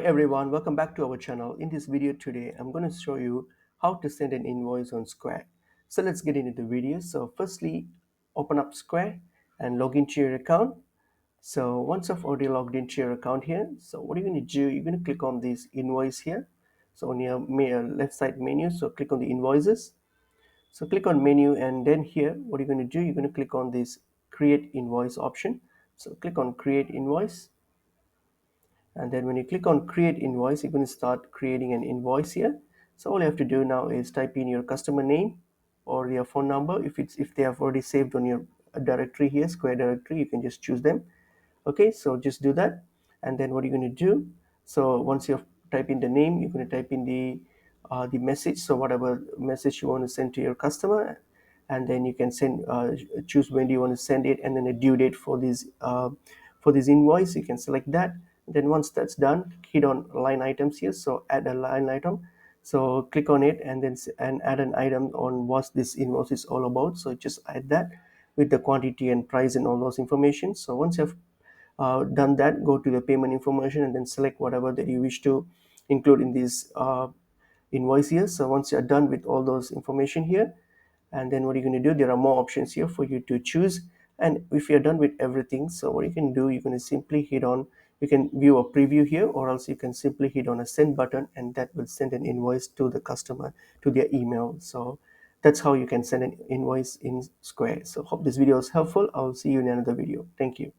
Hey everyone, welcome back to our channel. In this video today, I'm going to show you how to send an invoice on Square. So let's get into the video. So firstly, open up Square and log into your account. So once you've already logged into your account here, so what you're going to do, you're going to click on this invoice here. So on your left side menu, so click on the invoices. So click on menu, and then here, what you're going to do, you're going to click on this create invoice option. So click on create invoice, and then when you click on create invoice, you're going to start creating an invoice here. So all you have to do now is type in your customer name or your phone number. If they have already saved on your directory here, Square directory, you can just choose them. Okay, so just do that. And then what you're going to do, so once you've typed in the name, you're going to type in the message, so whatever message you want to send to your customer. And then you can send choose when do you want to send it, and then a due date for this invoice. You can select that. Then once that's done, hit on line items here, so add a line item. So click on it, and then add an item on what this invoice is all about. So just add that with the quantity and price and all those information. So once you've done that, go to the payment information and then select whatever that you wish to include in this invoice here. So once you're done with all those information here, and then what you're going to do, there are more options here for you to choose. And if you're done with everything, so what you can do, you're going to simply hit on, you can view a preview here, or else you can simply hit on a send button, and that will send an invoice to the customer to their email. So that's how you can send an invoice in Square. So hope this video is helpful. I'll see you in another video. Thank you.